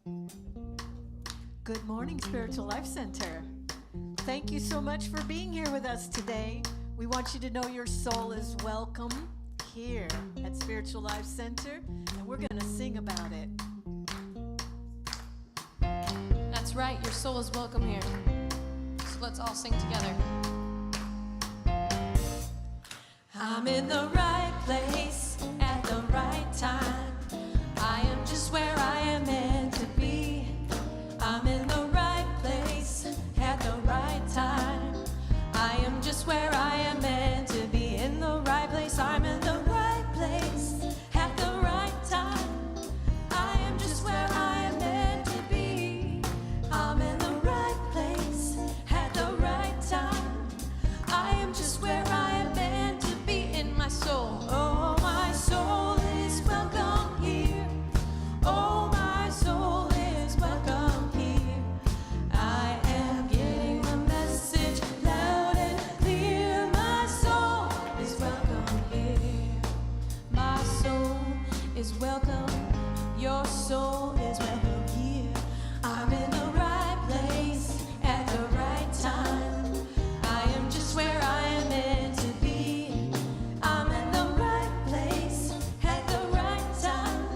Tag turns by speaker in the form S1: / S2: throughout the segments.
S1: Good morning, Spiritual Life Center. Thank you so much for being here with us today. We want you to know your soul is welcome here at Spiritual Life Center, and we're going to sing about it.
S2: That's right, your soul is welcome here. So let's all sing together. I'm in the right place at the right time. I am just where I am meant to be. I'm in the right place at the right time. I am just where I am meant to be. In the right place, I'm in the right place at the right time. I am just where I am meant to be. I'm in the right place at the right time. I am just where I am meant to be. In my soul, oh, my soul is welcome here. Oh, my soul is welcome here. I am getting the message loud and clear. My soul is welcome here. My soul is welcome. Your soul is welcome here. I'm in the right place at the right time. I am just where I am meant to be. I'm in the right place at the right time.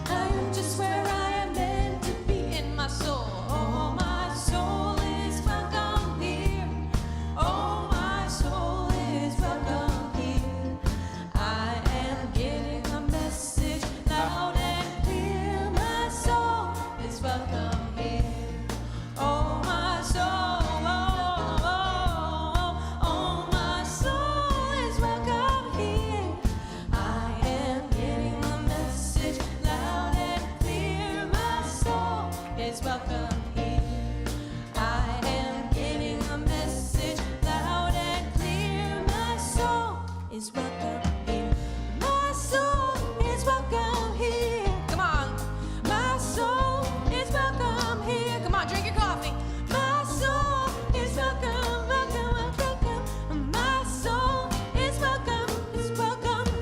S2: I am just where I am meant to be. In my soul, oh, my soul is welcome here. Oh, my soul is welcome here. I am getting a message loud and clear. My soul is welcome here. Oh, my soul, oh, my soul is welcome here. I am getting a message loud and clear. My soul is welcome here. I am getting a message loud and clear. My soul is welcome here. My soul is welcome here. Come on. My soul is welcome here. Come on, drink your coffee. My soul is welcome, welcome, welcome. My soul is welcome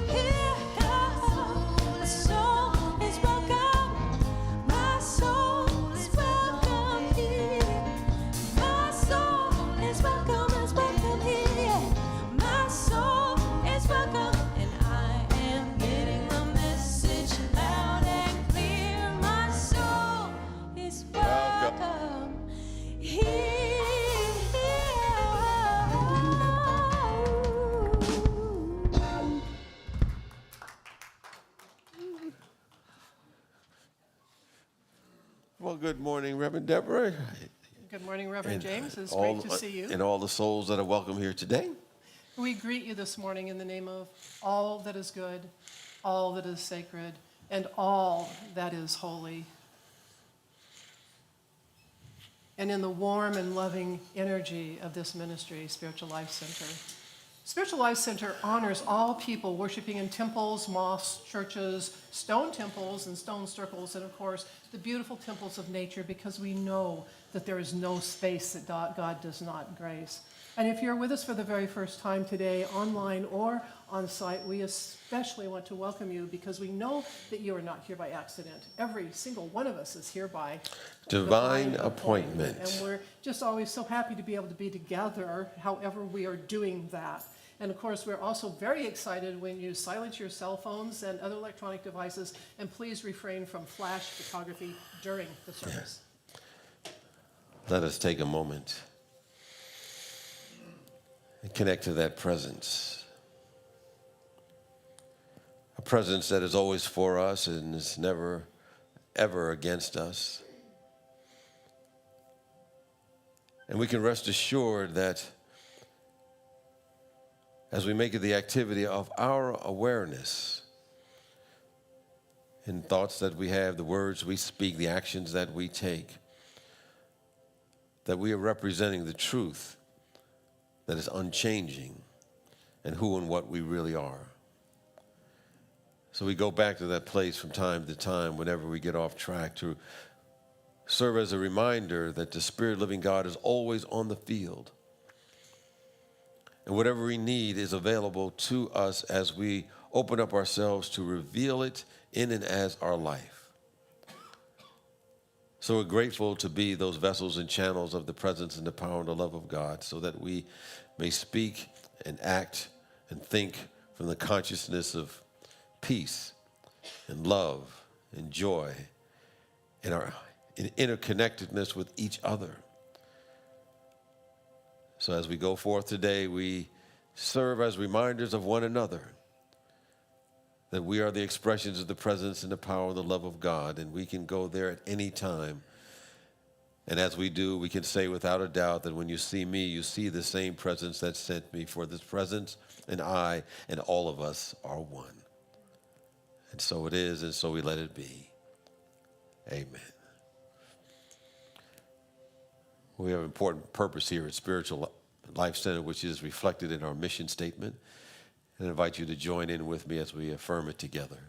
S2: here. My soul is welcome. My soul is welcome here. My soul is welcome here. My soul is welcome, and I am getting the message loud and clear. My soul is welcome here.
S3: Well, good morning, Reverend Deborah.
S4: Good morning, Reverend James. It's
S3: all-
S4: great to see you.
S3: And all the souls that are welcome here today.
S4: We greet you this morning in the name of all that is good, all that is sacred, and all that is holy. And in the warm and loving energy of this ministry, Spiritual Life Center. Spiritual Life Center honors all people worshiping in temples, mosques, churches, stone temples and stone circles, and of course, the beautiful temples of nature, because we know that there is no space that God does not grace. And if you're with us for the very first time today, online or on site, we especially want to welcome you because we know that you are not here by accident. Every single one of us is here by
S3: Divine appointment.
S4: And we're just always so happy to be able to be together, however we are doing that. And of course, we're also very excited when you silence your cell phones and other electronic devices, and please refrain from flash photography during the service.
S3: Let us take a moment and connect to that presence. A presence that is always for us and is never, ever against us. And we can rest assured that as we make it the activity of our awareness in thoughts that we have, the words we speak, the actions that we take, that we are representing the truth that is unchanging and who and what we really are. So we go back to that place from time to time whenever we get off track to serve as a reminder that the Spirit living God is always on the field. And whatever we need is available to us as we open up ourselves to reveal it in and as our life. So we're grateful to be those vessels and channels of the presence and the power and the love of God, so that we may speak and act and think from the consciousness of peace and love and joy and our interconnectedness with each other. So as we go forth today, we serve as reminders of one another that we are the expressions of the presence and the power and the love of God, and we can go there at any time. And as we do, we can say without a doubt that when you see me, you see the same presence that sent me, for this presence and I and all of us are one. And so it is, and so we let it be. Amen. We have an important purpose here at Spiritual Life Center, which is reflected in our mission statement. And I invite you to join in with me as we affirm it together.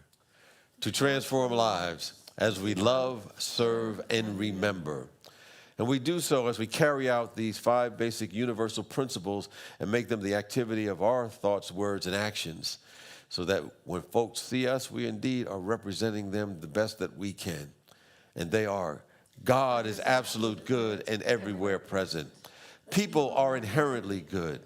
S3: To transform lives as we love, serve, and remember. And we do so as we carry out these 5 basic universal principles and make them the activity of our thoughts, words, and actions, so that when folks see us, we indeed are representing them the best that we can. And they are: God is absolute good and everywhere present. People are inherently good.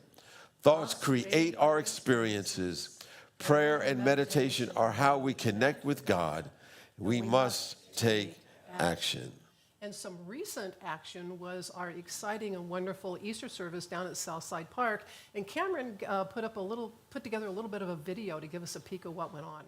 S3: Thoughts create our experiences. Prayer and meditation are how we connect with God. We must take action.
S4: And some recent action was our exciting and wonderful Easter service down at Southside Park. And Cameron put together a little bit of a video to give us a peek of what went on.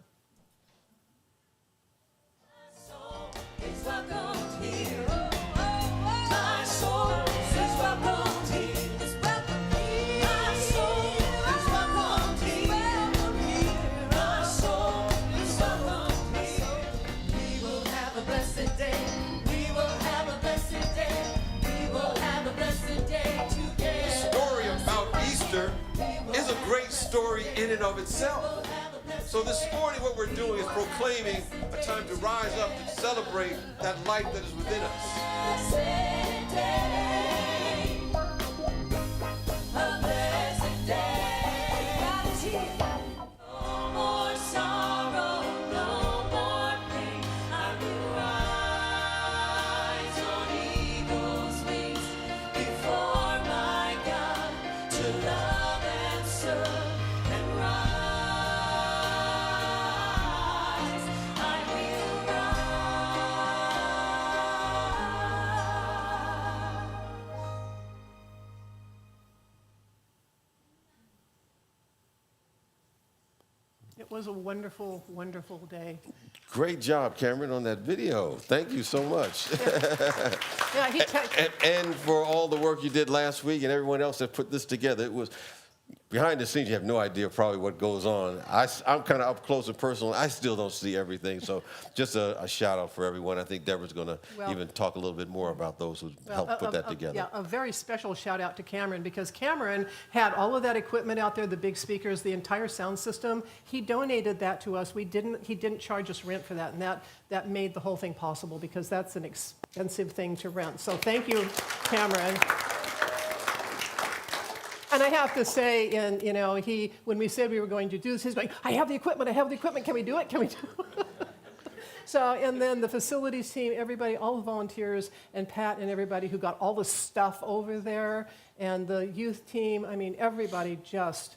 S3: Is a great story in and of itself. So this morning what we're doing is proclaiming a time to rise up and celebrate that light that is within us.
S4: It was a wonderful, wonderful day.
S3: Great job, Cameron, on that video. Thank you so much.
S4: Yeah,
S3: and for all the work you did last week and everyone else that put this together. It was behind the scenes. You have no idea probably what goes on. I'm kind of up close and personal. I still don't see everything. So just a shout out for everyone. I think Deborah's going to even talk a little bit more about those who helped put that together.
S4: Yeah, a very special shout out to Cameron, because Cameron had all of that equipment out there, the big speakers, the entire sound system. He donated that to us. He didn't charge us rent for that, and that made the whole thing possible, because that's an expensive thing to rent. So thank you, Cameron. And I have to say, when we said we were going to do this, he's going, I have the equipment, can we do it? So, and then the facilities team, everybody, all the volunteers, and Pat and everybody who got all the stuff over there, and the youth team, everybody just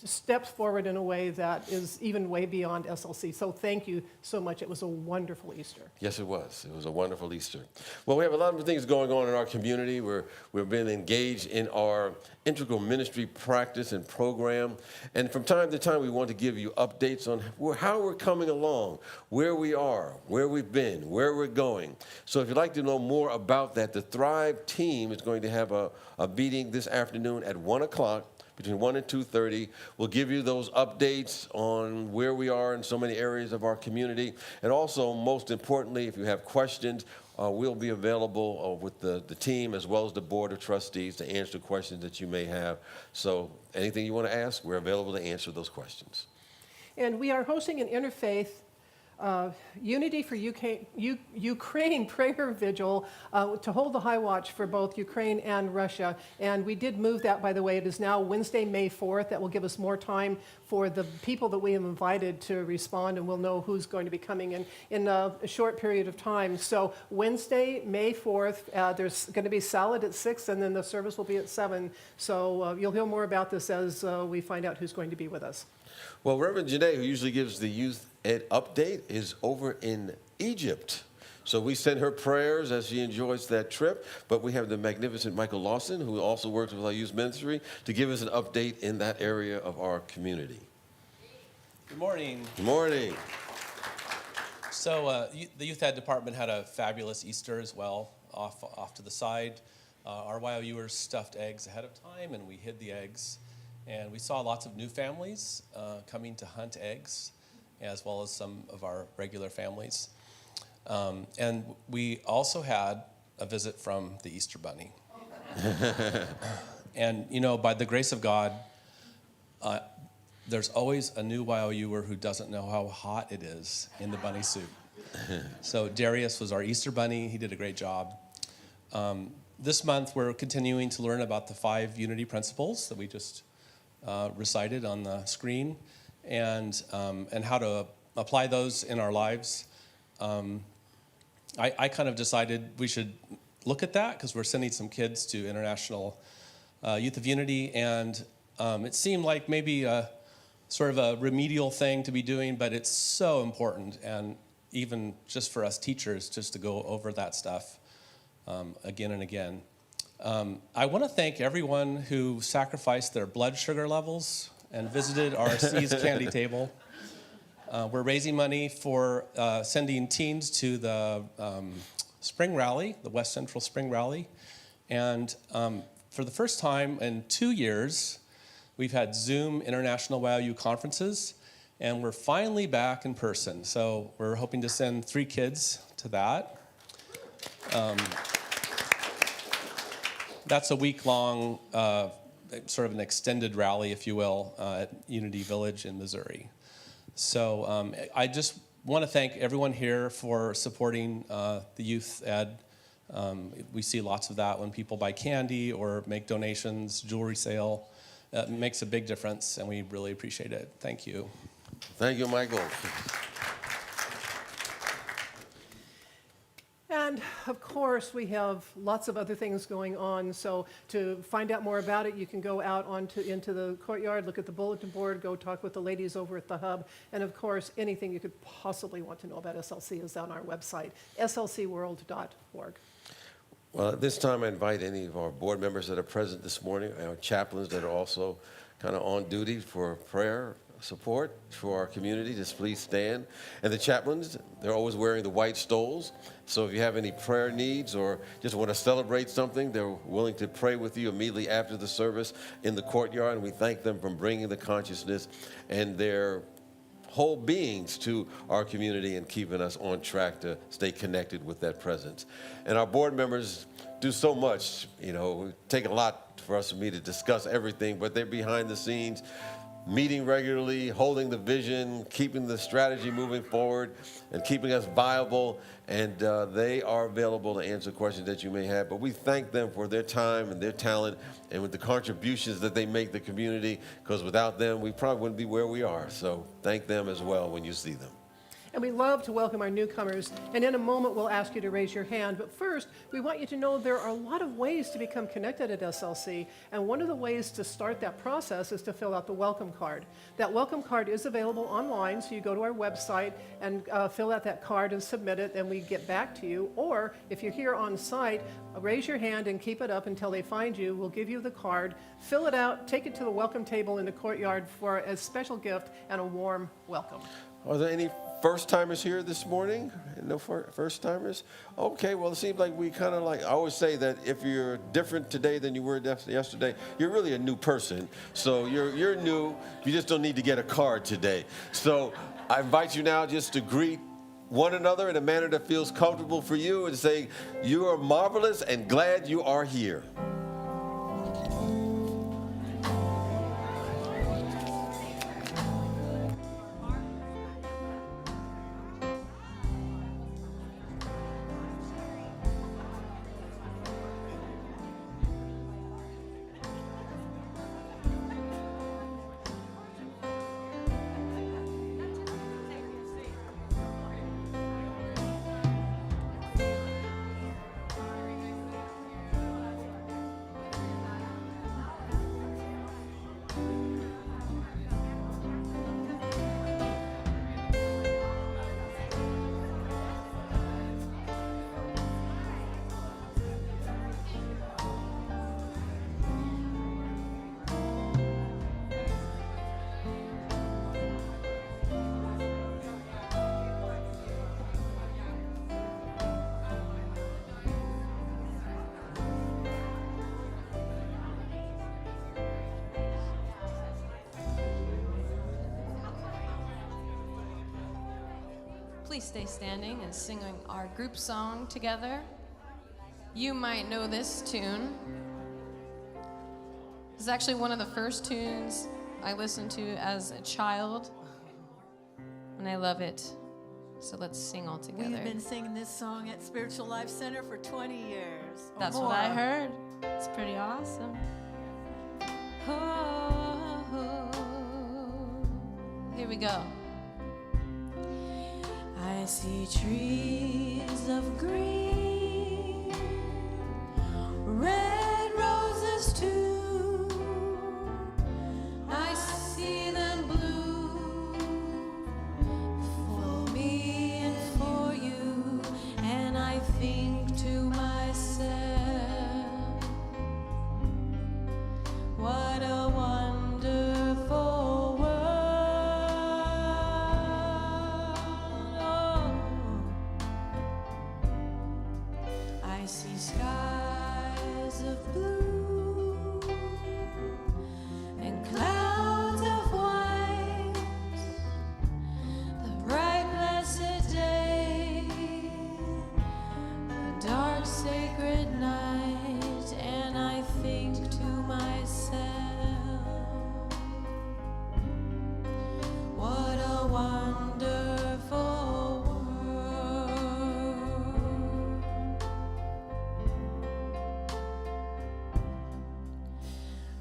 S4: steps forward in a way that is even way beyond SLC. So thank you so much. It was a wonderful Easter.
S3: Yes, it was. It was a wonderful Easter. Well, we have a lot of things going on in our community. We've been engaged in our integral ministry practice and program. And from time to time, we want to give you updates on how we're coming along, where we are, where we've been, where we're going. So if you'd like to know more about that, the Thrive team is going to have a meeting this afternoon at 1 o'clock. Between 1 and 2:30, we'll give you those updates on where we are in so many areas of our community. And also, most importantly, if you have questions, we'll be available with the team as well as the Board of Trustees to answer questions that you may have. So anything you want to ask, we're available to answer those questions.
S4: And we are hosting an interfaith Unity for Ukraine prayer vigil to hold the high watch for both Ukraine and Russia. And we did move that, by the way. It is now Wednesday, May 4th. That will give us more time for the people that we have invited to respond, and we'll know who's going to be coming in a short period of time. So Wednesday, May 4th, there's going to be salad at 6, and then the service will be at 7. So you'll hear more about this as we find out who's going to be with us.
S3: Well, Reverend Janae, who usually gives the youth ed update, is over in Egypt. So we send her prayers as she enjoys that trip. But we have the magnificent Michael Lawson, who also works with our youth ministry, to give us an update in that area of our community.
S5: Good morning.
S3: Good morning.
S5: So the youth ed department had a fabulous Easter as well, off to the side. Our YOUers stuffed eggs ahead of time, and we hid the eggs. And we saw lots of new families coming to hunt eggs, as well as some of our regular families. And we also had a visit from the Easter Bunny. And, you know, by the grace of God, there's always a new YOUer who doesn't know how hot it is in the bunny suit. So Darius was our Easter Bunny. He did a great job. This month, we're continuing to learn about the 5 unity principles that we just recited on the screen, and how to apply those in our lives. I kind of decided we should look at that because we're sending some kids to International Youth of Unity, and it seemed like maybe a sort of a remedial thing to be doing, but it's so important, and even just for us teachers, just to go over that stuff again and again. I want to thank everyone who sacrificed their blood sugar levels and visited our C's candy table. We're raising money for sending teens to the spring rally, the West Central Spring Rally. And for the first time in 2 years, we've had Zoom International YOU conferences, and we're finally back in person. So we're hoping to send 3 kids to that. That's a week-long, sort of an extended rally, if you will, at Unity Village in Missouri. So I just want to thank everyone here for supporting the youth ed. We see lots of that when people buy candy or make donations, jewelry sale. It makes a big difference, and we really appreciate it. Thank you.
S3: Thank you, Michael.
S4: And of course, we have lots of other things going on. So to find out more about it, you can go out into the courtyard, look at the bulletin board, go talk with the ladies over at the hub. And of course, anything you could possibly want to know about SLC is on our website, slcworld.org.
S3: Well, at this time, I invite any of our board members that are present this morning, our chaplains that are also kind of on duty for prayer support for our community, just please stand. And the chaplains, they're always wearing the white stoles. So if you have any prayer needs or just want to celebrate something, they're willing to pray with you immediately after the service in the courtyard. And we thank them for bringing the consciousness and their whole beings to our community and keeping us on track to stay connected with that presence. And our board members do so much. You know, it take a lot for us and me to discuss everything, but they're behind the scenes, meeting regularly, holding the vision, keeping the strategy moving forward, and keeping us viable. And they are available to answer questions that you may have. But we thank them for their time and their talent and with the contributions that they make to the community, because without them, we probably wouldn't be where we are. So thank them as well when you see them.
S4: And we love to welcome our newcomers. And in a moment, we'll ask you to raise your hand. But first, we want you to know there are a lot of ways to become connected at SLC. And one of the ways to start that process is to fill out the welcome card. That welcome card is available online. So you go to our website and fill out that card and submit it, and we get back to you. Or if you're here on site, raise your hand and keep it up until they find you. We'll give you the card, fill it out, take it to the welcome table in the courtyard for a special gift and a warm welcome.
S3: Are there any first-timers here this morning? No first-timers? Okay, well, it seems like we kind of like, I always say that if you're different today than you were yesterday, you're really a new person. So you're new, you just don't need to get a card today. So I invite you now just to greet one another in a manner that feels comfortable for you and say, you are marvelous and glad you are here.
S2: please stay standing and sing our group song together. You might know this tune. This is actually one of the first tunes I listened to as a child, and I love it. So let's sing all together.
S1: We've been singing this song at Spiritual Life Center for 20 years. or
S2: That's
S1: more.
S2: what I heard. It's pretty awesome. Oh, here we go. I see trees of green, red roses too. I see them blue for me and for you, and I think to myself, what a wonderful world. Oh, I see skies of blue and clouds of white, the bright blessed day, the dark sacred night, and I think to myself, what a wonderful world.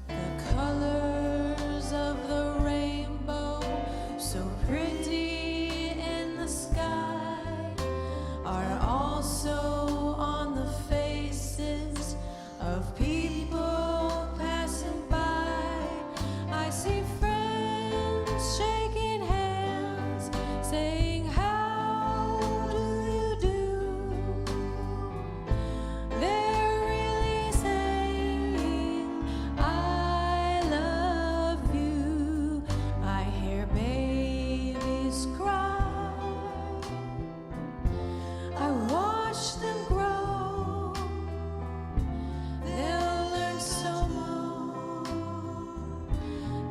S2: The colors of the rainbow, so pretty in the sky, are also on the faces of people passing by. I see friends shaking hands, saying, how do you do? They're really saying, I love you. I hear babies cry. I watch them grow. They'll learn so more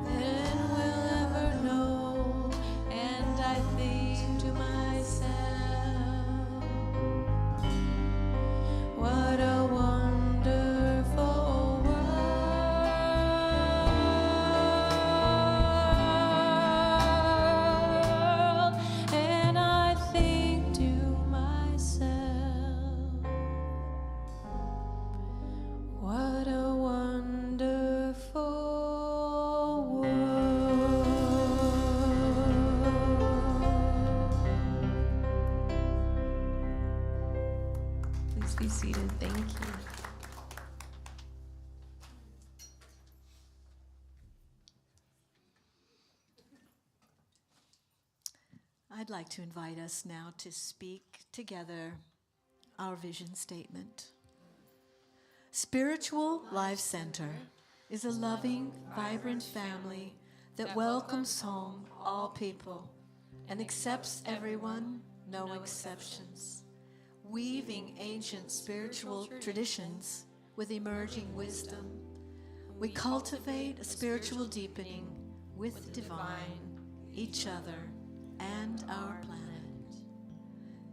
S2: than we'll ever know. And I think to myself, what a wonderful world. And I think to myself, what a wonderful world. Please be seated. Thank you.
S1: I'd like to invite us now to speak together our vision statement. Spiritual Life Center is a loving, vibrant family that welcomes home all people and accepts everyone, no exceptions, weaving ancient spiritual traditions with emerging wisdom. We cultivate a spiritual deepening with divine, each other, and our planet.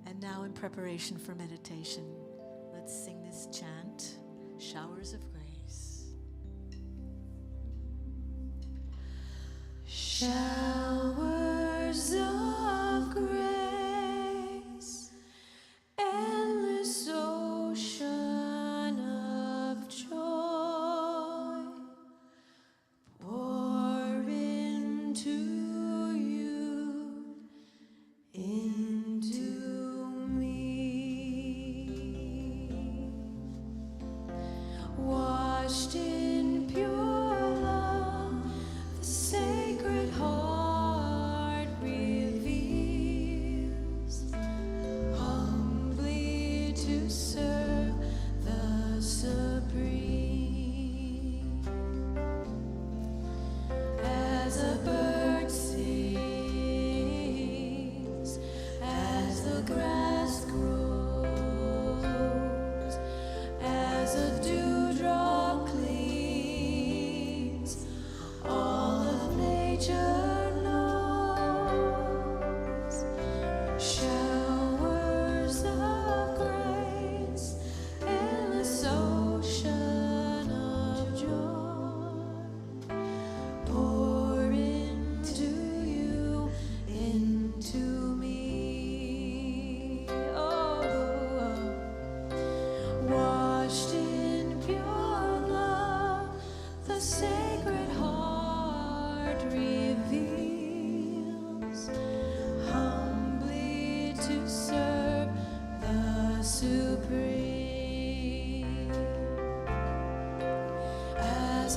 S1: And now, in preparation for meditation, let's sing this chant, Showers of Grace. Showers of grace, endless ocean of joy, pour into you, into me, washed in pure love, the sacred heart reveals, humbly to serve the supreme. As a bird sings, as the grass grows, as a dewdrop clings, all of nature knows. Showers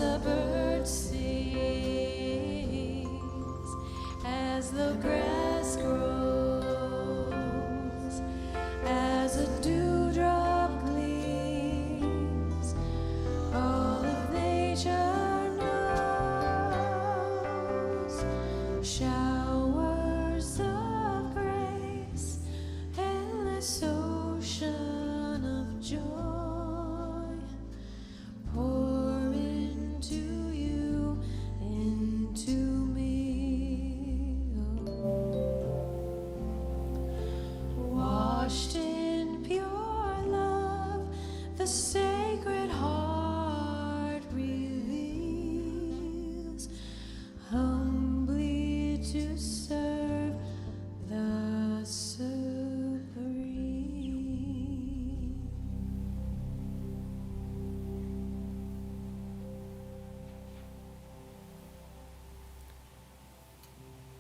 S2: a bird sings, as the grass grows, as a dewdrop gleams, all of nature knows. Showers of grace, endless ocean of joy, pour into you, into me. Washed in pure love, the sacred heart reveals, humbly to serve the Supreme.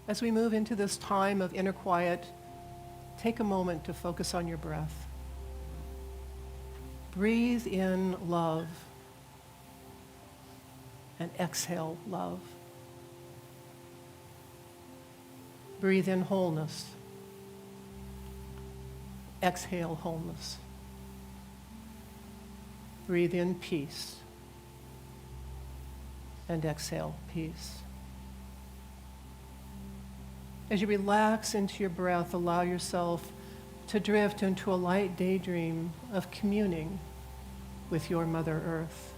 S4: As we move into this time of inner quiet, take a moment to focus on your breath. Breathe in love and exhale love. Breathe in wholeness. Exhale wholeness. Breathe in peace and exhale peace. As you relax into your breath, allow yourself to drift into a light daydream of communing with your Mother Earth.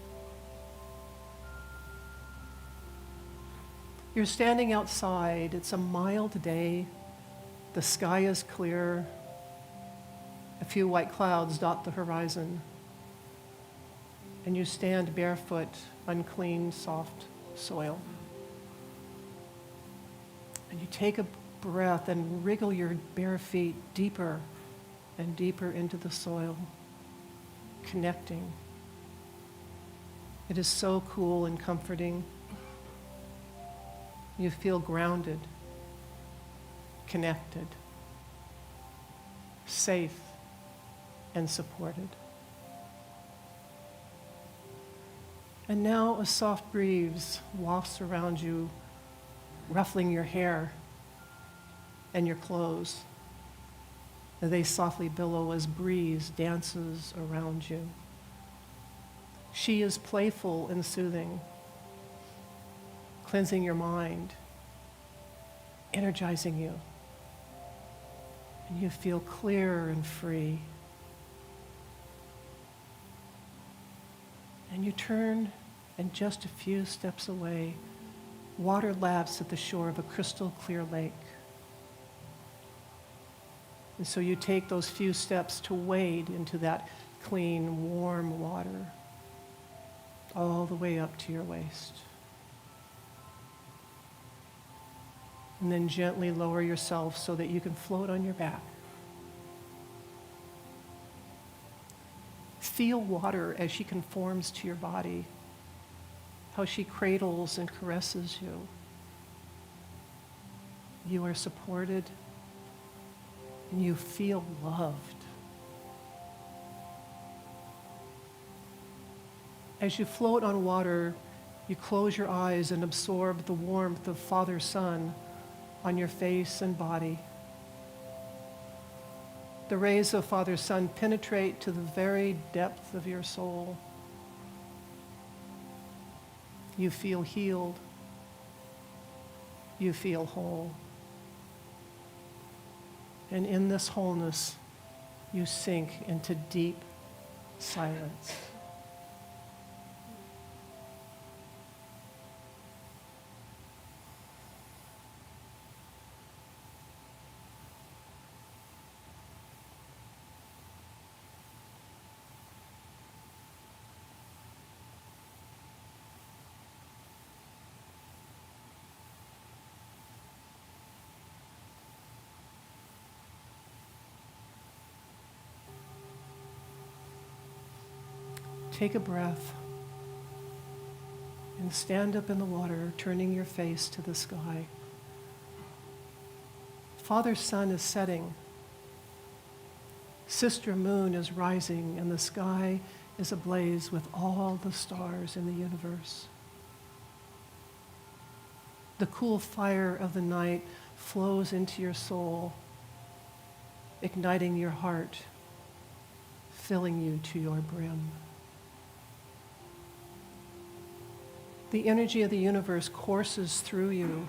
S4: You're standing outside. It's a mild day. The sky is clear. A few white clouds dot the horizon. And you stand barefoot on clean, soft soil. And you take a breath and wriggle your bare feet deeper and deeper into the soil, connecting. It is so cool and comforting. You feel grounded, connected, safe, and supported. And now a soft breeze wafts around you, ruffling your hair and your clothes. And they softly billow as breeze dances around you. She is playful and soothing, cleansing your mind, energizing you. And you feel clear and free. And you turn, and just a few steps away, water laps at the shore of a crystal clear lake. And so you take those few steps to wade into that clean, warm water, all the way up to your waist. And then gently lower yourself so that you can float on your back. Feel water as she conforms to your body, how she cradles and caresses you. You are supported and you feel loved. As you float on water, you close your eyes and absorb the warmth of Father Sun on your face and body. The rays of Father Sun penetrate to the very depth of your soul. You feel healed. You feel whole. And in this wholeness, you sink into deep silence. Take a breath and stand up in the water, turning your face to the sky. Father Sun is setting. Sister Moon is rising, and the sky is ablaze with all the stars in the universe. The cool fire of the night flows into your soul, igniting your heart, filling you to your brim. The energy of the universe courses through you,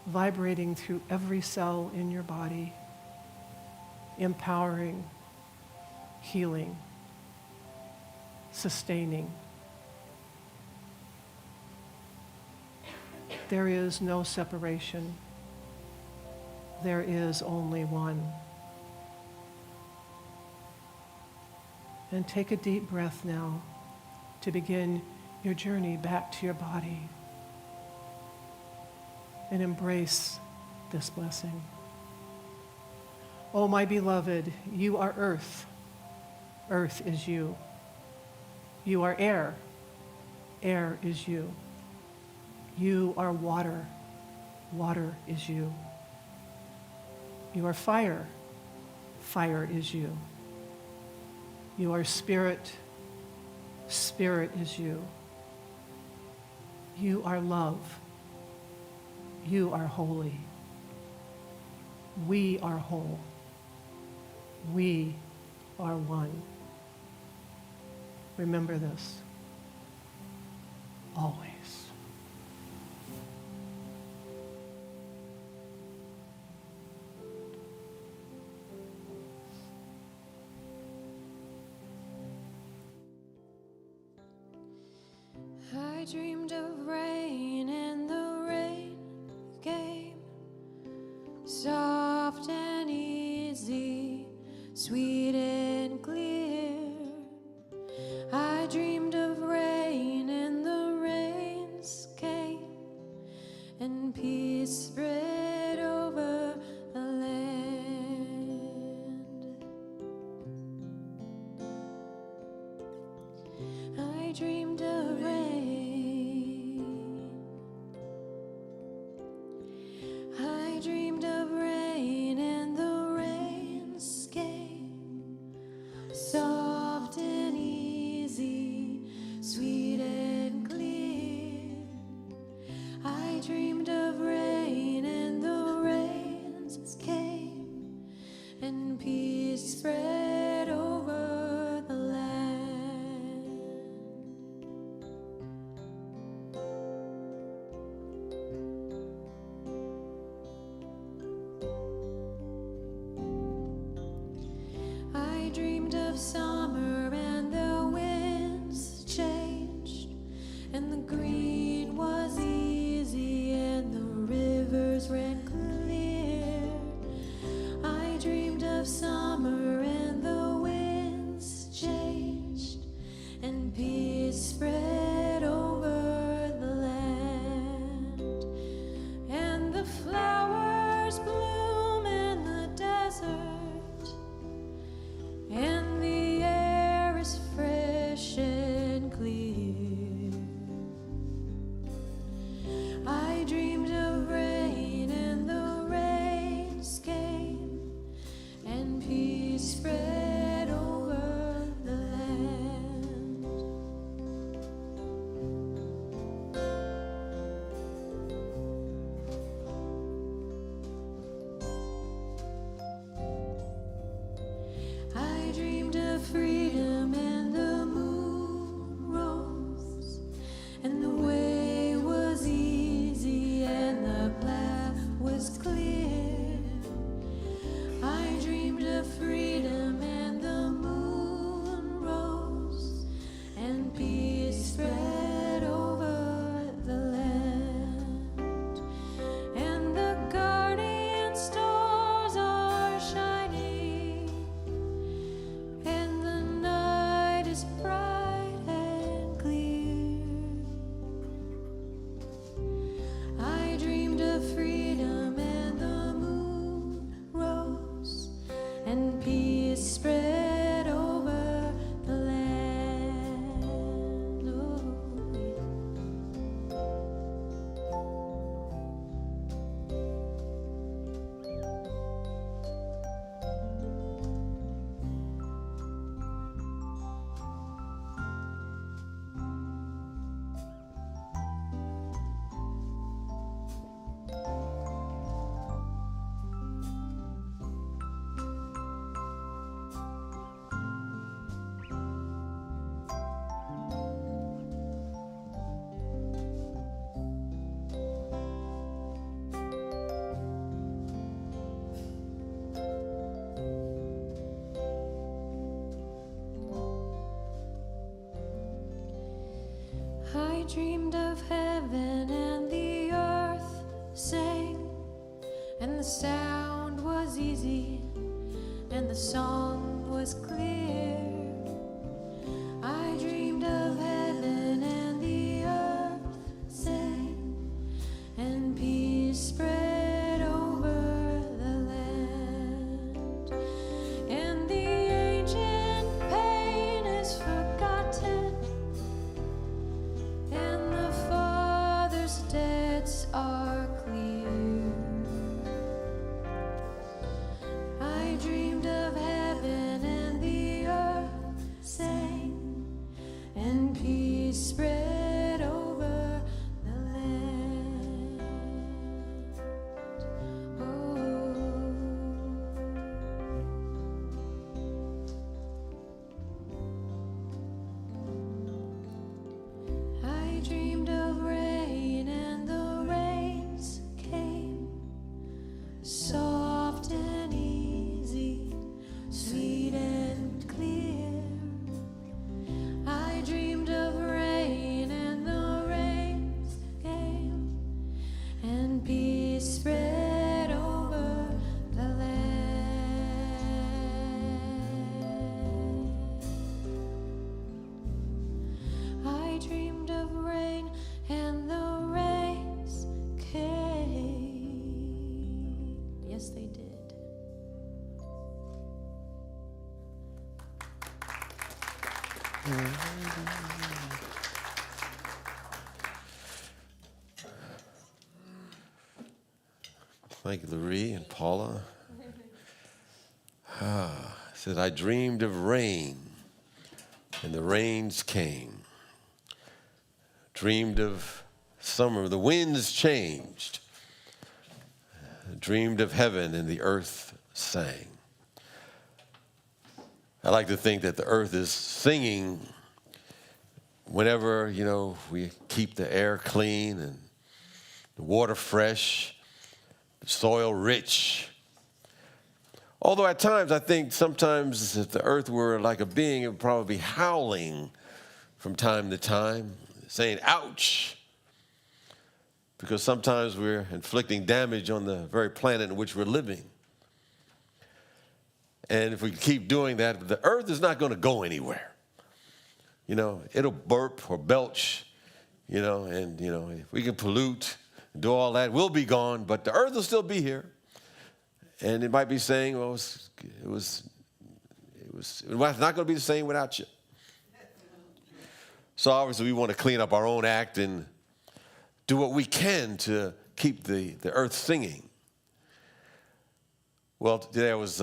S4: vibrating through every cell in your body, empowering, healing, sustaining. There is no separation. There is only one. And take a deep breath now to begin your journey back to your body and embrace this blessing. Oh, my beloved, you are earth. Earth is you. You are air. Air is you. You are water. Water is you. You are fire. Fire is you. You are spirit. Spirit is you. You are love. You are holy. We are whole. We are one. Remember this. Always.
S2: I dreamed of rain and the rain came, soft and easy, sweet and clear. I dreamed of rain and the rains came, and peace spread over the land. I dreamed of rain. I dreamed of rain and the rains came, soft and easy, sweet and clear. I dreamed of rain and the rains came, and peace spread over the land. I dreamed of summer and the winds changed, and the green was easy and the rivers ran clear. I dreamed of summer and the winds changed, and peace spread over the land. And the flowers bloom in the desert, and the air is fresh and clear. I dreamed of rain and the rains came, and dreamed of heaven and the earth sang, and the sound was easy and the song was clear. I dreamed of heaven and the earth sang, and peace spread over the land. And the ancient pain is forgotten, and the Father's debts are clear. I dreamed of heaven and the earth sang, and peace spread over the land. I dreamed of rain and the rains came, soft and easy, sweet and clear. I dreamed of rain and the rains came, and peace spread over the land. I dreamed of rain and the rains came. Yes, they did.
S3: Thank you, Loree and Paula. Said, I dreamed of rain, and the rains came. Dreamed of summer, the winds changed. Dreamed of heaven, and the earth sang. I like to think that the earth is singing whenever, we keep the air clean and the water fresh, the soil rich. Although at times, I think sometimes if the earth were like a being, it would probably be howling from time to time, saying, ouch, because sometimes we're inflicting damage on the very planet in which we're living. And if we keep doing that, the earth is not going to go anywhere. It'll burp or belch, and, if we can pollute, do all that, we'll be gone, but the earth will still be here. And it might be saying, well, it's not going to be the same without you. So obviously we want to clean up our own act and do what we can to keep the earth singing. Well, today I was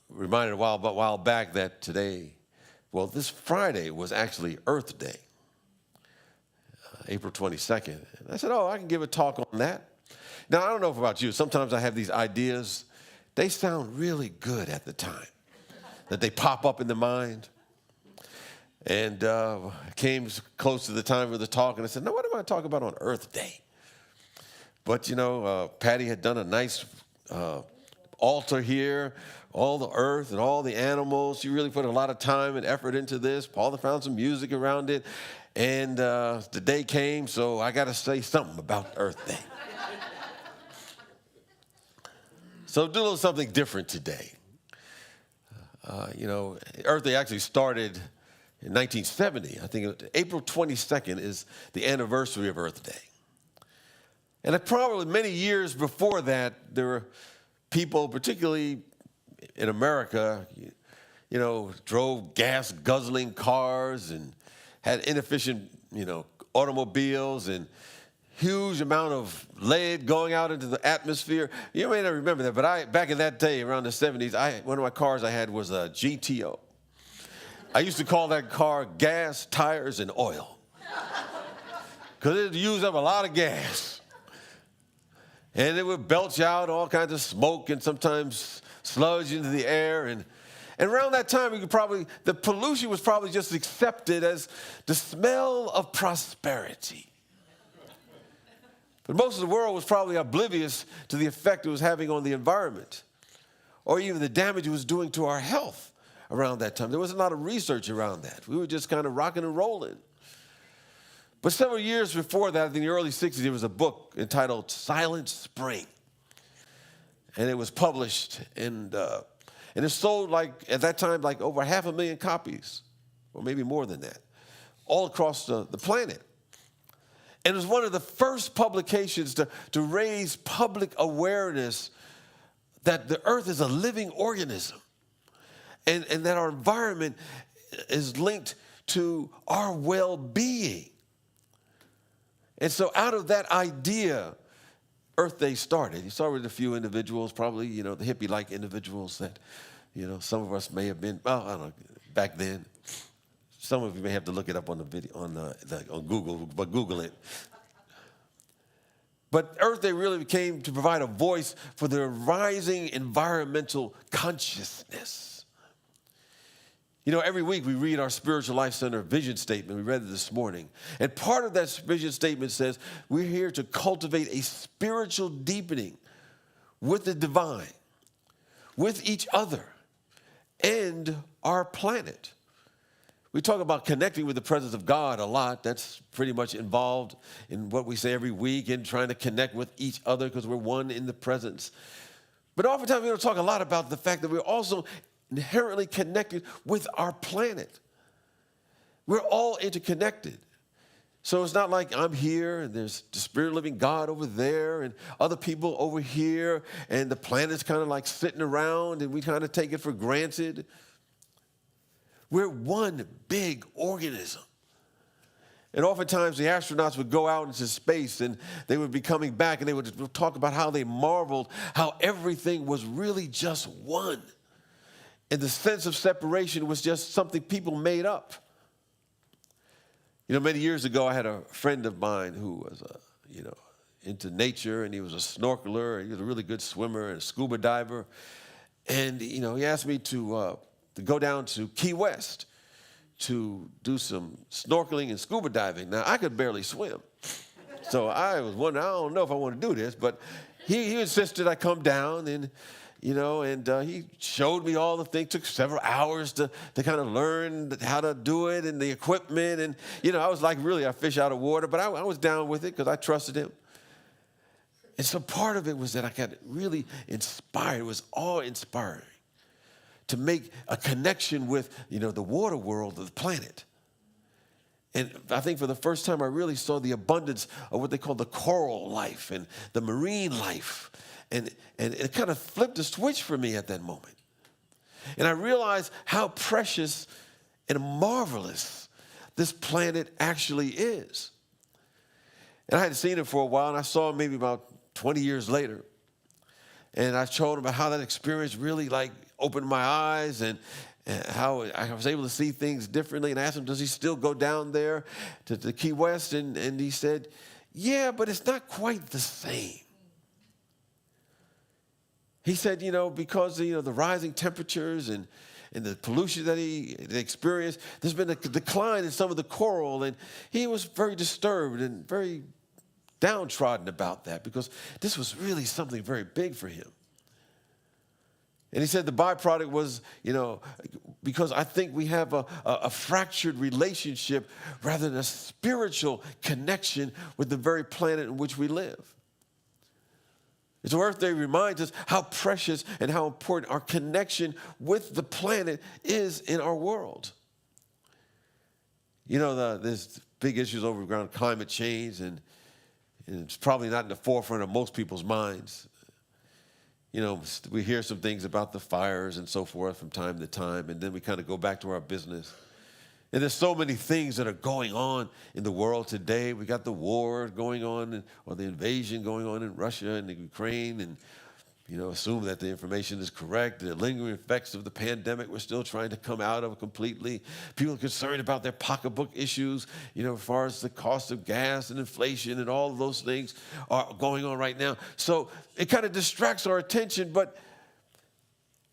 S3: reminded a while back that this Friday was actually Earth Day, April 22nd. And I said, I can give a talk on that. Now, I don't know about you. Sometimes I have these ideas. They sound really good at the time, that they pop up in the mind. And came close to the time of the talk, and I said, no, what am I going to talk about on Earth Day? But, Patty had done a nice altar here, all the earth and all the animals. She really put a lot of time and effort into this. Paula found some music around it. And the day came, so I got to say something about Earth Day. So do a little something different today. Earth Day actually started in 1970. I think April 22nd is the anniversary of Earth Day. And probably many years before that, there were people, particularly in America, drove gas-guzzling cars and had inefficient, automobiles and huge amount of lead going out into the atmosphere. You may not remember that, but back in that day, around the 70s, one of my cars I had was a GTO. I used to call that car gas, tires, and oil, because it used up a lot of gas. And it would belch out all kinds of smoke and sometimes sludge into the air. And around that time, the pollution was probably just accepted as the smell of prosperity. But most of the world was probably oblivious to the effect it was having on the environment, or even the damage it was doing to our health around that time. There wasn't a lot of research around that. We were just kind of rocking and rolling. But several years before that, in the early 60s, there was a book entitled Silent Spring. And it was published, and it sold, at that time, over 500,000 copies, or maybe more than that, all across the planet. And it was one of the first publications to raise public awareness that the earth is a living organism, and that our environment is linked to our well-being. And so out of that idea, Earth Day started. You started with a few individuals, probably, the hippie-like individuals that, some of us may have been, well, I don't know, back then. Some of you may have to look it up on the video, on Google, but Google it. But Earth Day really came to provide a voice for the rising environmental consciousness. Every week we read our Spiritual Life Center vision statement. We read it this morning. And part of that vision statement says we're here to cultivate a spiritual deepening with the divine, with each other, and our planet. We talk about connecting with the presence of God a lot. That's pretty much involved in what we say every week and trying to connect with each other because we're one in the presence. But oftentimes we don't talk a lot about the fact that we're also inherently connected with our planet. We're all interconnected. So it's not like I'm here and there's the Spirit of the living God over there and other people over here and the planet's kind of like sitting around and we kind of take it for granted. We're one big organism. And oftentimes the astronauts would go out into space and they would be coming back and they would talk about how they marveled how everything was really just one. And the sense of separation was just something people made up. Many years ago, I had a friend of mine who was, into nature, and he was a snorkeler, and he was a really good swimmer and a scuba diver. And, he asked me to go down to Key West to do some snorkeling and scuba diving. Now, I could barely swim. So I was wondering, I don't know if I want to do this, but he insisted I come down and he showed me all the things. Took several hours to kind of learn how to do it and the equipment. And, I was like really a fish out of water, but I was down with it because I trusted him. And so part of it was that I got really inspired. It was awe-inspiring to make a connection with, the water world of the planet. And I think for the first time, I really saw the abundance of what they call the coral life and the marine life. And it kind of flipped a switch for me at that moment. And I realized how precious and marvelous this planet actually is. And I hadn't seen it for a while, and I saw it maybe about 20 years later. And I told him about how that experience really opened my eyes and how I was able to see things differently. And I asked him, does he still go down there to Key West? And he said, yeah, but it's not quite the same. He said, because the rising temperatures and the pollution that they experienced, there's been a decline in some of the coral, and he was very disturbed and very downtrodden about that because this was really something very big for him. And he said the byproduct was, because I think we have a fractured relationship rather than a spiritual connection with the very planet in which we live. And so Earth Day reminds us how precious and how important our connection with the planet is in our world. There's big issues around climate change, and it's probably not in the forefront of most people's minds. We hear some things about the fires and so forth from time to time, and then we kind of go back to our business. And there's so many things that are going on in the world today. We got the war going on, or the invasion going on in Russia and Ukraine, and assume that the information is correct. The lingering effects of the pandemic we're still trying to come out of completely. People are concerned about their pocketbook issues, as far as the cost of gas and inflation and all of those things are going on right now. So it kind of distracts our attention, but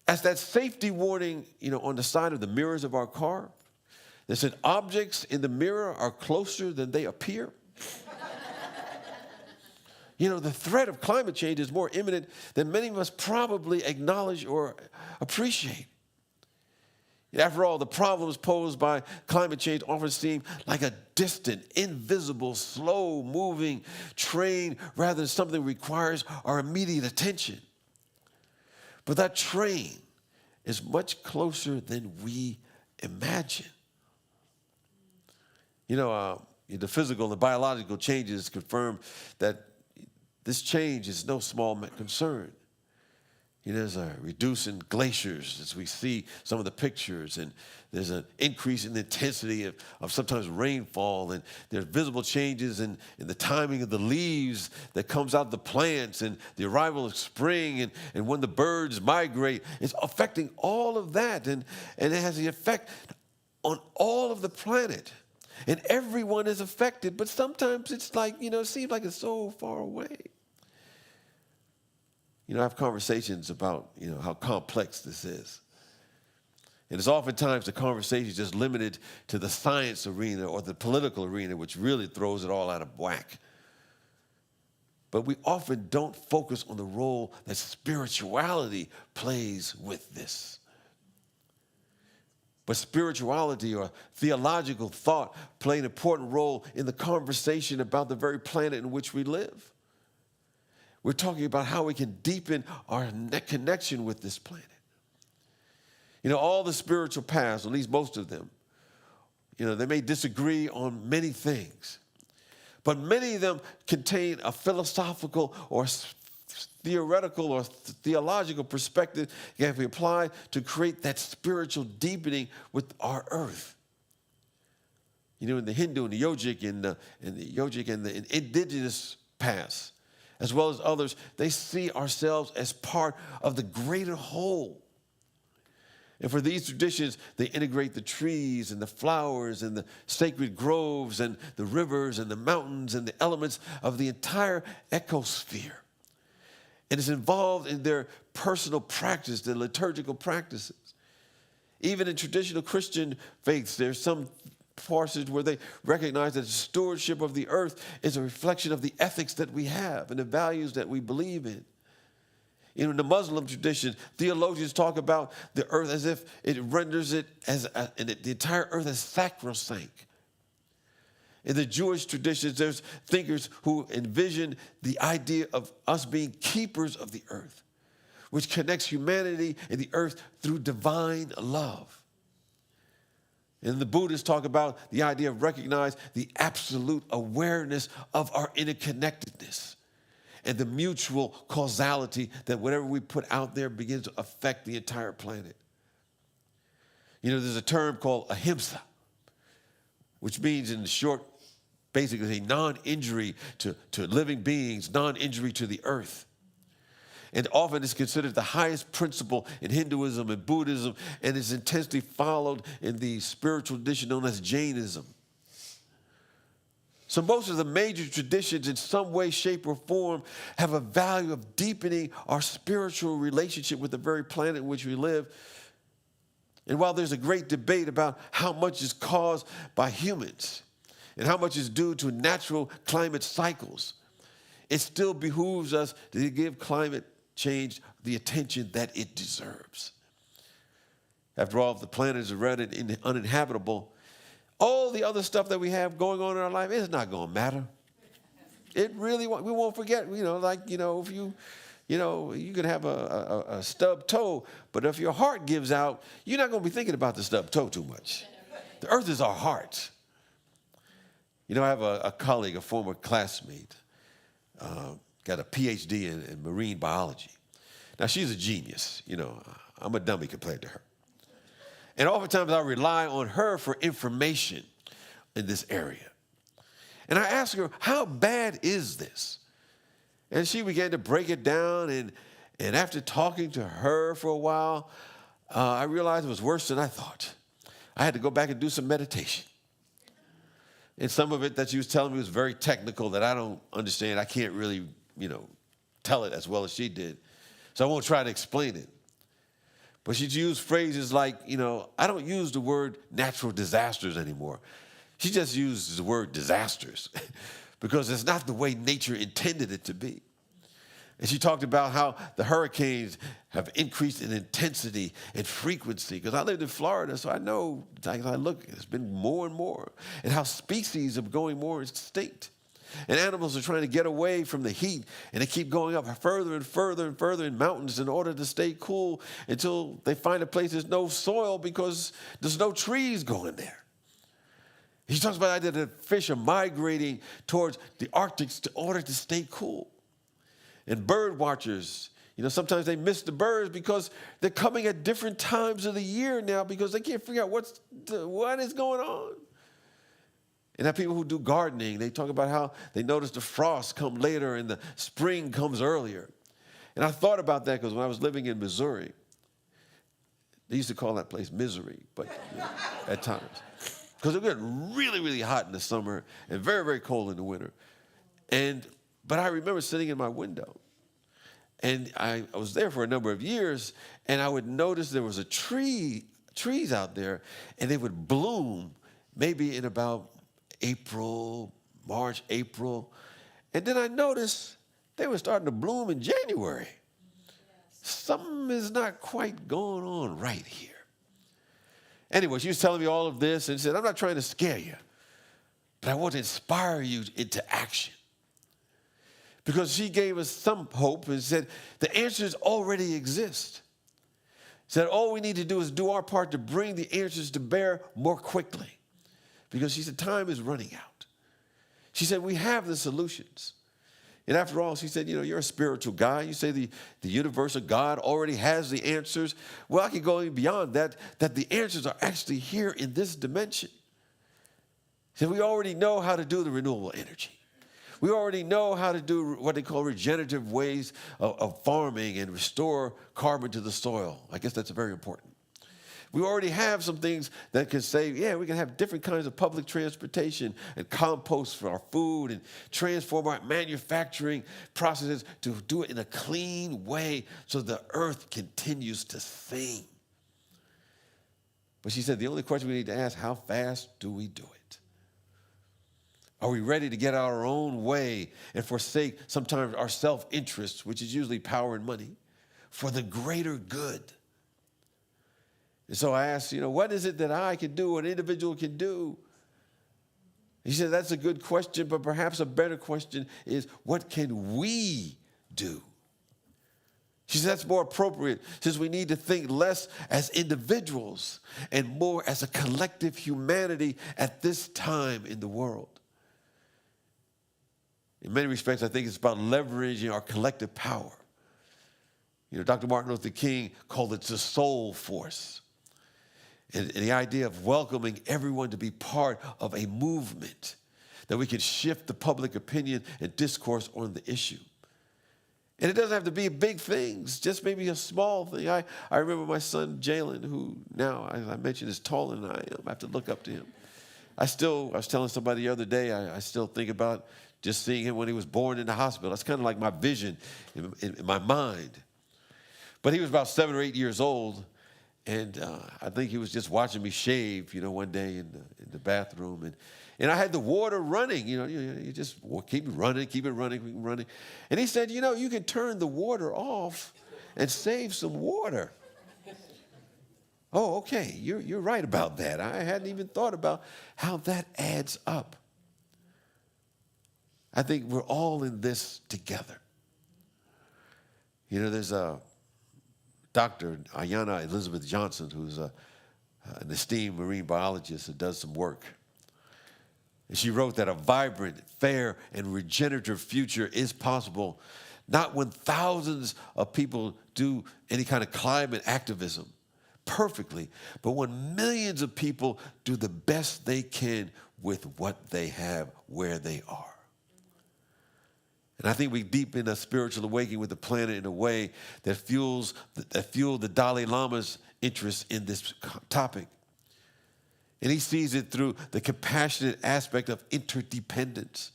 S3: as that safety warning, on the side of the mirrors of our car, they said, objects in the mirror are closer than they appear. The threat of climate change is more imminent than many of us probably acknowledge or appreciate. After all, the problems posed by climate change often seem like a distant, invisible, slow-moving train rather than something that requires our immediate attention. But that train is much closer than we imagine. The physical and the biological changes confirm that this change is no small concern. There's a reducing glaciers as we see some of the pictures, and there's an increase in the intensity of sometimes rainfall, and there's visible changes in the timing of the leaves that comes out of the plants, and the arrival of spring, and when the birds migrate. It's affecting all of that, and it has the effect on all of the planet. And everyone is affected, but sometimes it's like, it seems like it's so far away. I have conversations about, how complex this is. And it's oftentimes the conversation is just limited to the science arena or the political arena, which really throws it all out of whack. But we often don't focus on the role that spirituality plays with this. But spirituality or theological thought play an important role in the conversation about the very planet in which we live. We're talking about how we can deepen our connection with this planet. All the spiritual paths, at least most of them, they may disagree on many things, but many of them contain a philosophical or theoretical or theological perspective that can be applied to create that spiritual deepening with our earth. In the Hindu and the yogic and the indigenous paths, as well as others, they see ourselves as part of the greater whole. And for these traditions, they integrate the trees and the flowers and the sacred groves and the rivers and the mountains and the elements of the entire ecosphere. And it's involved in their personal practice, their liturgical practices. Even in traditional Christian faiths, there's some passages where they recognize that the stewardship of the earth is a reflection of the ethics that we have and the values that we believe in. In the Muslim tradition, theologians talk about the earth as if it renders it the entire earth as sacrosanct. In the Jewish traditions, there's thinkers who envision the idea of us being keepers of the earth, which connects humanity and the earth through divine love. And the Buddhists talk about the idea of recognize the absolute awareness of our interconnectedness and the mutual causality that whatever we put out there begins to affect the entire planet. There's a term called ahimsa, which means in short, basically a non-injury to living beings, non-injury to the earth. And often it's considered the highest principle in Hinduism and Buddhism, and is intensely followed in the spiritual tradition known as Jainism. So most of the major traditions in some way, shape, or form have a value of deepening our spiritual relationship with the very planet in which we live. And while there's a great debate about how much is caused by humans and how much is due to natural climate cycles, it still behooves us to give climate change the attention that it deserves. After all, if the planet is already uninhabitable, all the other stuff that we have going on in our life is not going to matter. It really won't. We won't forget, if you could have a stubbed toe, but if your heart gives out, you're not going to be thinking about the stubbed toe too much. The earth is our heart. I have a colleague, a former classmate, got a PhD in marine biology. Now, she's a genius. I'm a dummy compared to her. And oftentimes I rely on her for information in this area. And I asked her, how bad is this? And she began to break it down. And after talking to her for a while, I realized it was worse than I thought. I had to go back and do some meditation. And some of it that she was telling me was very technical that I don't understand. I can't really, tell it as well as she did. So I won't try to explain it. But she used phrases like, I don't use the word natural disasters anymore. She just uses the word disasters because it's not the way nature intended it to be. And she talked about how the hurricanes have increased in intensity and frequency. Because I lived in Florida, so I know, as I look, it's been more and more. And how species are going more extinct. And animals are trying to get away from the heat, and they keep going up further and further and further in mountains in order to stay cool until they find a place there's no soil because there's no trees going there. He talks about the idea that fish are migrating towards the Arctic in order to stay cool. And bird watchers, sometimes they miss the birds because they're coming at different times of the year now because they can't figure out what is going on. And that people who do gardening, they talk about how they notice the frost come later and the spring comes earlier. And I thought about that because when I was living in Missouri, they used to call that place Misery, but at times. Because it would get really, really hot in the summer and very, very cold in the winter. But I remember sitting in my window, and I was there for a number of years, and I would notice there was trees out there, and they would bloom maybe in about March, April. And then I noticed they were starting to bloom in January. Something is not quite going on right here. Anyway, she was telling me all of this and said, I'm not trying to scare you, but I want to inspire you into action. Because she gave us some hope and said, the answers already exist. Said, all we need to do is do our part to bring the answers to bear more quickly. Because she said, time is running out. She said, we have the solutions. And after all, she said, you're a spiritual guy. You say the universe or God already has the answers. Well, I could go even beyond that the answers are actually here in this dimension. She said, we already know how to do the renewable energy. We already know how to do what they call regenerative ways of farming and restore carbon to the soil. I guess that's very important. We already have some things that can say, we can have different kinds of public transportation and compost for our food and transform our manufacturing processes to do it in a clean way so the earth continues to sing. But she said the only question we need to ask, how fast do we do it? Are we ready to get our own way and forsake sometimes our self-interest, which is usually power and money, for the greater good? And so I asked, what is it that I can do, an individual can do? He said, that's a good question, but perhaps a better question is, what can we do? She said, that's more appropriate, since we need to think less as individuals and more as a collective humanity at this time in the world. In many respects, I think it's about leveraging our collective power. Dr. Martin Luther King called it the soul force. And the idea of welcoming everyone to be part of a movement that we can shift the public opinion and discourse on the issue. And it doesn't have to be big things, just maybe a small thing. I remember my son, Jalen, who now, as I mentioned, is taller than I am. I have to look up to him. I was telling somebody the other day, I still think about just seeing him when he was born in the hospital. That's kind of like my vision in my mind. But he was about 7 or 8 years old, and I think he was just watching me shave, one day in the bathroom. And I had the water running, you just keep it running. And he said, you can turn the water off and save some water. Oh, okay, you're right about that. I hadn't even thought about how that adds up. I think we're all in this together. There's a Dr. Ayanna Elizabeth Johnson, who's an esteemed marine biologist that does some work. And she wrote that a vibrant, fair, and regenerative future is possible, not when thousands of people do any kind of climate activism perfectly, but when millions of people do the best they can with what they have where they are. And I think we deepen a spiritual awakening with the planet in a way that fueled the Dalai Lama's interest in this topic. And he sees it through the compassionate aspect of interdependence.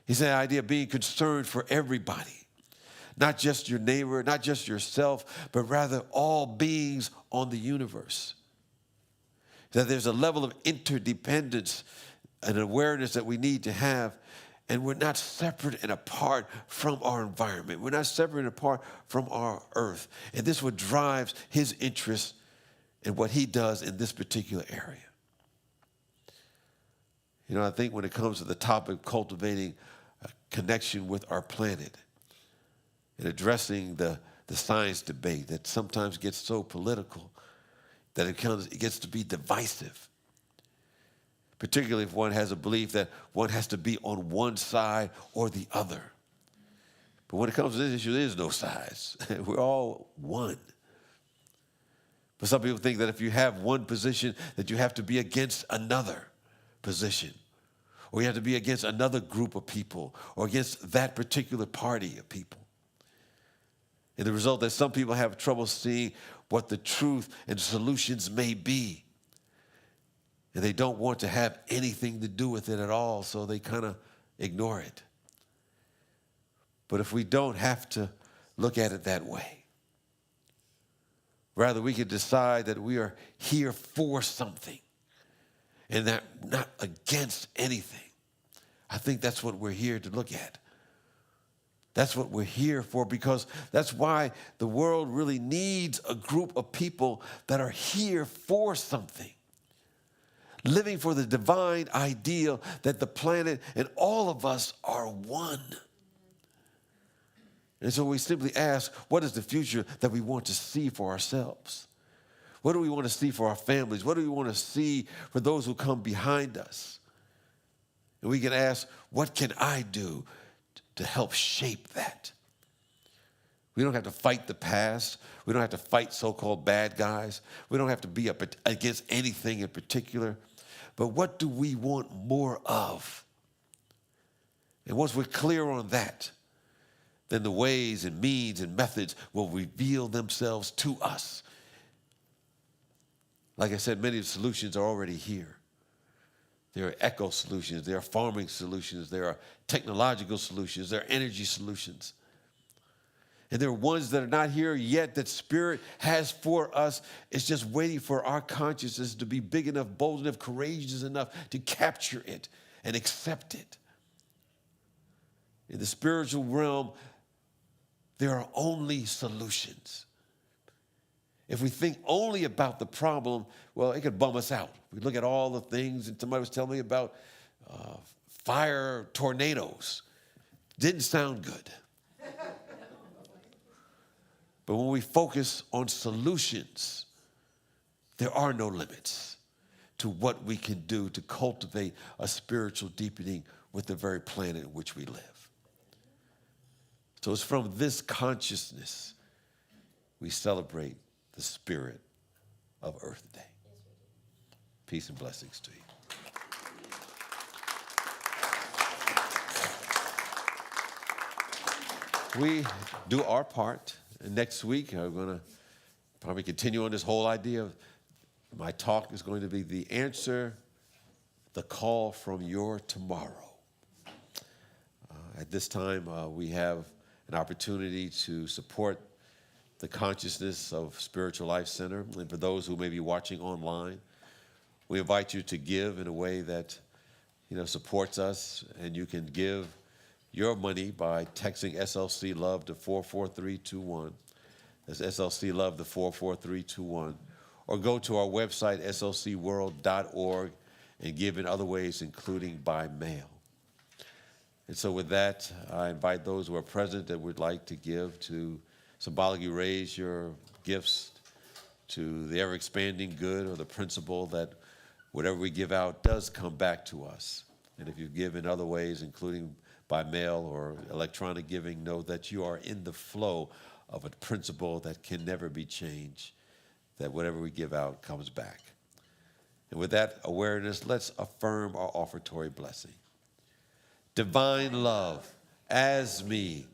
S3: He said the idea of being concerned for everybody, not just your neighbor, not just yourself, but rather all beings on the universe. That there's a level of interdependence and awareness that we need to have. And we're not separate and apart from our environment. We're not separate and apart from our earth. And this is what drives his interest in what he does in this particular area. You know, I think when it comes to the topic of cultivating a connection with our planet and addressing the science debate that sometimes gets so political that it gets to be divisive, particularly if one has a belief that one has to be on one side or the other. But when it comes to this issue, there is no sides. We're all one. But some people think that if you have one position, that you have to be against another position, or you have to be against another group of people, or against that particular party of people. And the result is some people have trouble seeing what the truth and solutions may be. And they don't want to have anything to do with it at all, so they kind of ignore it. But if we don't have to look at it that way, rather we could decide that we are here for something and that not against anything. I think that's what we're here to look at. That's what we're here for, because that's why the world really needs a group of people that are here for something, living for the divine ideal that the planet and all of us are one. And so we simply ask, what is the future that we want to see for ourselves? What do we want to see for our families? What do we want to see for those who come behind us? And we can ask, what can I do to help shape that? We don't have to fight the past. We don't have to fight so-called bad guys. We don't have to be up against anything in particular. But what do we want more of? And once we're clear on that, then the ways and means and methods will reveal themselves to us. Like I said, many of the solutions are already here. There are eco solutions, there are farming solutions, there are technological solutions, there are energy solutions. And there are ones that are not here yet that Spirit has for us. It's just waiting for our consciousness to be big enough, bold enough, courageous enough to capture it and accept it. In the spiritual realm, there are only solutions. If we think only about the problem, well, it could bum us out. We look at all the things, and somebody was telling me about fire tornadoes. Didn't sound good. But when we focus on solutions, there are no limits to what we can do to cultivate a spiritual deepening with the very planet in which we live. So it's from this consciousness we celebrate the Spirit of Earth Day. Peace and blessings to you. We do our part. And next week, I'm going to probably continue on this whole idea of my talk is going to be the answer, the call from your tomorrow. At this time, we have an opportunity to support the consciousness of Spiritual Life Center. And for those who may be watching online, we invite you to give in a way that, supports us. And you can give your money by texting SLC Love to 44321. That's SLC Love to 44321. Or go to our website, slcworld.org, and give in other ways, including by mail. And so with that, I invite those who are present that would like to give to symbolically raise your gifts to the ever-expanding good or the principle that whatever we give out does come back to us. And if you give in other ways, including by mail or electronic giving, know that you are in the flow of a principle that can never be changed, that whatever we give out comes back. And with that awareness, let's affirm our offertory blessing. Divine love, as me,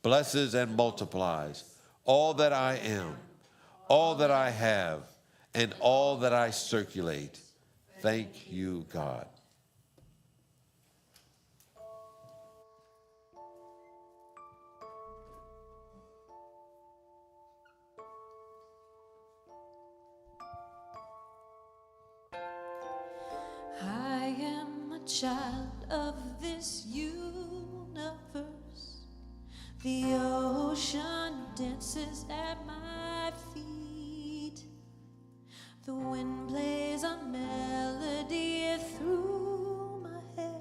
S3: blesses and multiplies all that I am, all that I have, and all that I circulate. Thank you, God.
S2: I am a child of this universe. The ocean dances at my feet. The wind plays a melody through my hair.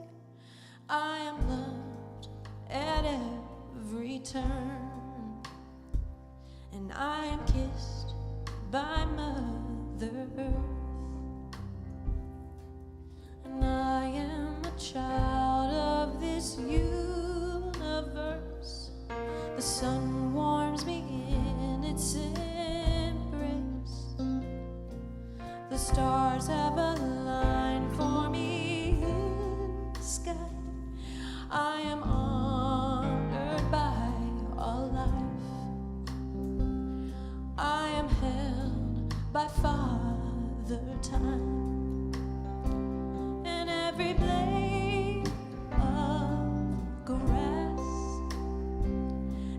S2: I am loved at every turn, and I am kissed by Mother Earth. And I am a child of this universe. The sun warms me in its embrace. The stars have aligned for me in the sky. I am honored by all life. I am held by Father Time. And every blade of grass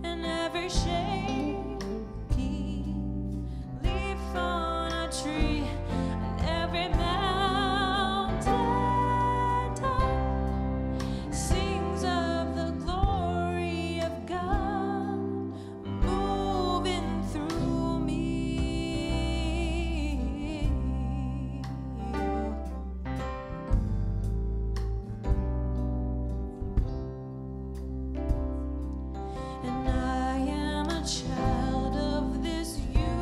S2: and every shaking leaf on a tree and every mountain top sings of the glory of God moving through me. And I am a child of this universe.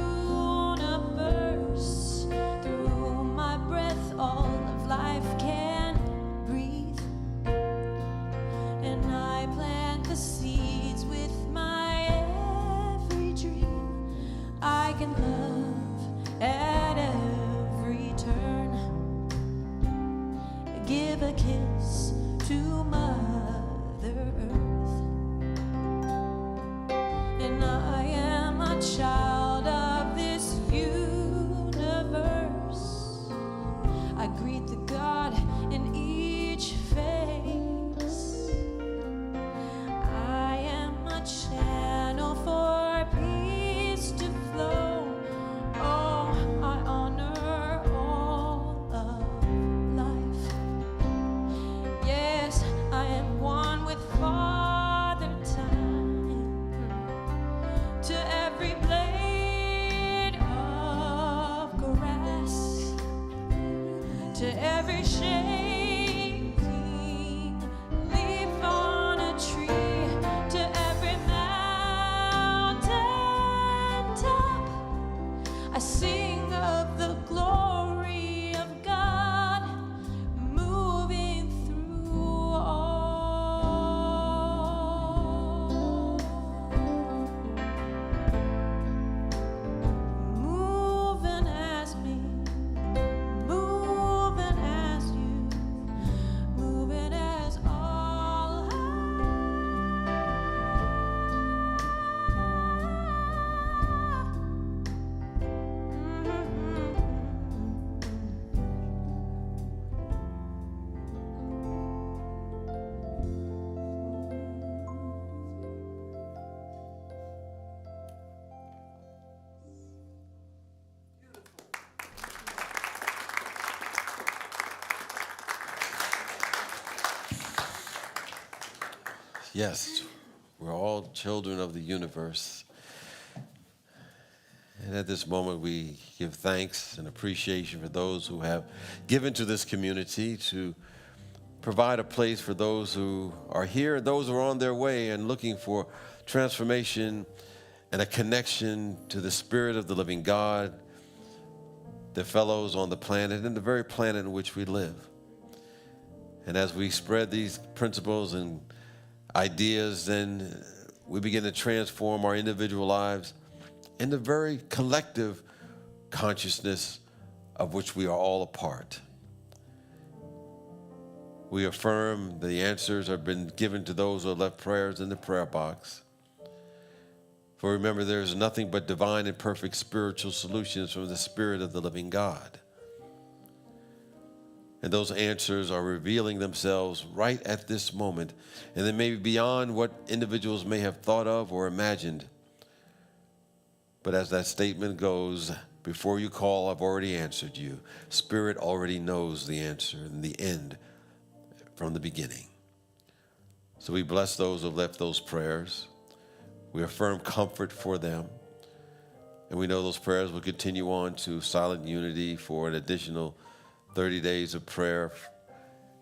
S2: Through my breath, all of life can breathe. And I plant the seeds with my every dream. I can love at every turn. Give a kiss to Mother Earth. And I am a child of this universe. I greet the God in each face. I am a channel for peace to flow. Oh, I honor all of life. Yes, I am one with Father Time. To every blade of grass, to every shaking leaf on a tree, to every mountain top, I sing of the glory of God moving through all. Moving as me, moving as you, moving as all
S3: Yes, we're all children of the universe. And at this moment, we give thanks and appreciation for those who have given to this community to provide a place for those who are here, those who are on their way and looking for transformation and a connection to the Spirit of the living God, the fellows on the planet, and the very planet in which we live. And as we spread these principles and ideas, then we begin to transform our individual lives in the very collective consciousness of which we are all a part. We affirm the answers have been given to those who have left prayers in the prayer box. For remember, there is nothing but divine and perfect spiritual solutions from the Spirit of the living God. And those answers are revealing themselves right at this moment. And they may be beyond what individuals may have thought of or imagined. But as that statement goes, before you call, I've already answered you. Spirit already knows the answer and the end from the beginning. So we bless those who have left those prayers. We affirm comfort for them. And we know those prayers will continue on to Silent Unity for an additional 30 days of prayer.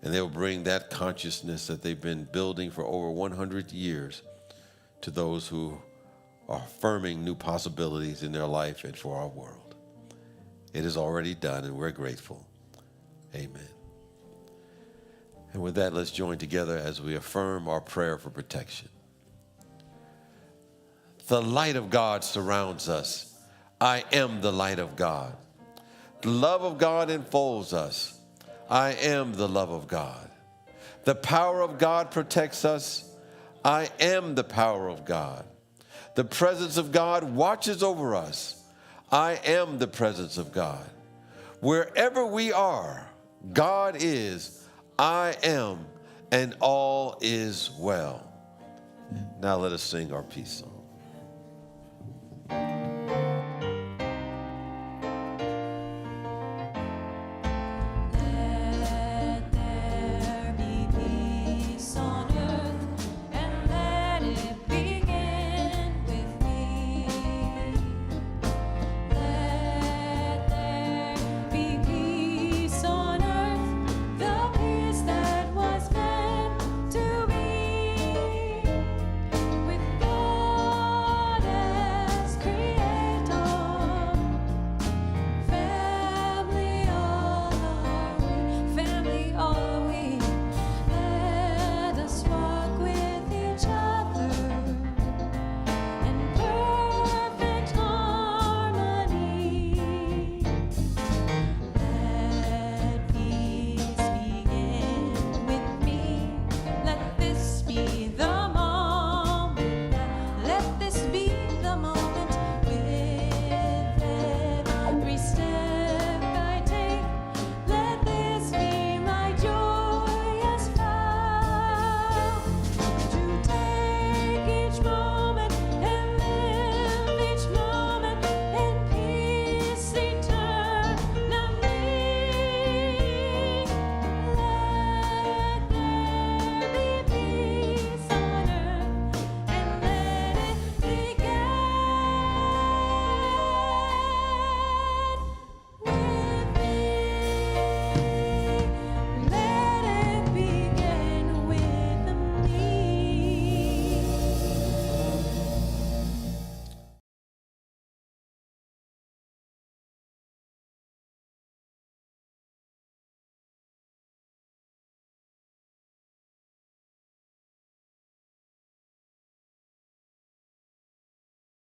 S3: And they'll bring that consciousness that they've been building for over 100 years to those who are affirming new possibilities in their life and for our world. It is already done, and we're grateful. Amen. And with that, let's join together as we affirm our prayer for protection. The light of God surrounds us. I am the light of God. The love of God enfolds us. I am the love of God. The power of God protects us. I am the power of God. The presence of God watches over us. I am the presence of God. Wherever we are, God is, I am, and all is well. Now let us sing our peace song.